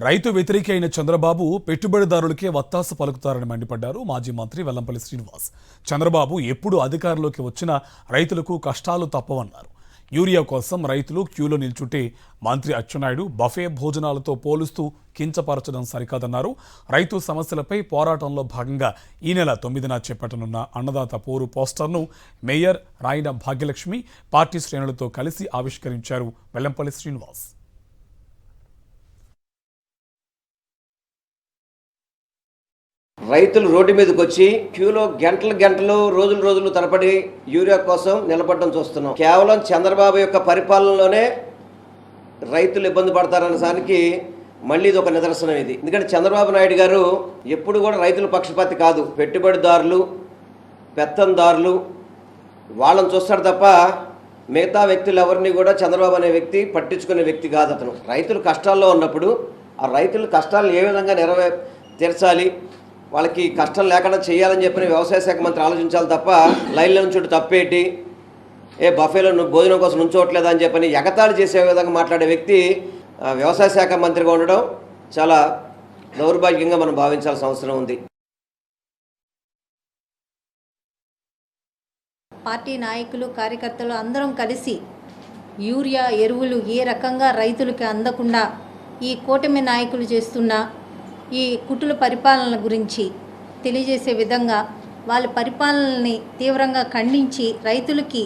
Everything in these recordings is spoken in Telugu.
రైతు వ్యతిరేకి అయిన చంద్రబాబు పెట్టుబడిదారులకే వత్తాసు పలుకుతారని మండిపడ్డారు మాజీ మంత్రి వెల్లంపల్లి శ్రీనివాస్. చంద్రబాబు ఎప్పుడు అధికారంలోకి వచ్చినా రైతులకు కష్టాలు తప్పవన్నారు. యూరియా కోసం రైతులు క్యూలో నిల్చుంటే మంత్రి అచ్చెన్నాయుడు బఫే భోజనాలతో పోలుస్తూ కించపరచడం సరికాదన్నారు. రైతు సమస్యలపై పోరాటంలో భాగంగా ఈ నెల 9న చేపట్టనున్న అన్నదాత పోరు పోస్టర్ను మేయర్ రాయన భాగ్యలక్ష్మి పార్టీ శ్రేణులతో కలిసి ఆవిష్కరించారు వెల్లంపల్లి శ్రీనివాస్. రైతులు రోడ్డు మీదకి వచ్చి క్యూలో గంటలు రోజులు తరబడి యూరియా కోసం నిలబడడం చూస్తున్నాం. కేవలం చంద్రబాబు యొక్క పరిపాలనలోనే రైతులు ఇబ్బంది పడతారన్న దానికి మళ్ళీ ఇది ఒక నిదర్శనం. ఇది ఎందుకంటే చంద్రబాబు నాయుడు గారు ఎప్పుడు కూడా రైతుల పక్షపాతి కాదు. పెట్టుబడిదారులు, పెత్తందారులు వాళ్ళని చూస్తాడు తప్ప మిగతా వ్యక్తులు ఎవరిని కూడా చంద్రబాబు అనే వ్యక్తి పట్టించుకునే వ్యక్తి కాదు. అతను రైతులు కష్టాల్లో ఉన్నప్పుడు ఆ రైతుల కష్టాలను ఏ విధంగా తీర్చాలి, వాళ్ళకి కష్టం లేకుండా చేయాలని చెప్పిన వ్యవసాయ శాఖ మంత్రి ఆలోచించాలి తప్ప లైన్ల నుంచి తప్పేటి బఫేలో భోజనం కోసం నుంచోవట్లేదా అని చెప్పని ఎగతాళి చేసే విధంగా మాట్లాడే వ్యక్తి వ్యవసాయ శాఖ మంత్రిగా ఉండడం చాలా దౌర్భాగ్యంగా మనం భావించాల్సిన అవసరం ఉంది. పార్టీ నాయకులు, కార్యకర్తలు అందరం కలిసి యూరియా ఎరువులు ఏ రకంగా రైతులకి అందకుండా ఈ కూటమి నాయకులు చేస్తున్న ఈ కుటుల పరిపాలన గురించి తెలియజేసే విధంగా వాళ్ళ పరిపాలనని తీవ్రంగా ఖండించి రైతులకి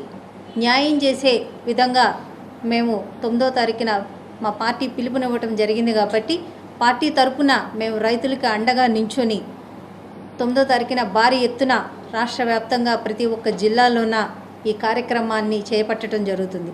న్యాయం చేసే విధంగా మేము 9వ తారీఖున మా పార్టీ పిలుపునివ్వటం జరిగింది. కాబట్టి పార్టీ తరపున మేము రైతులకి అండగా నించొని 9వ తారీఖున భారీ ఎత్తున రాష్ట్ర వ్యాప్తంగా ప్రతి ఒక్క జిల్లాలోన ఈ కార్యక్రమాన్ని చేపట్టడం జరుగుతుంది.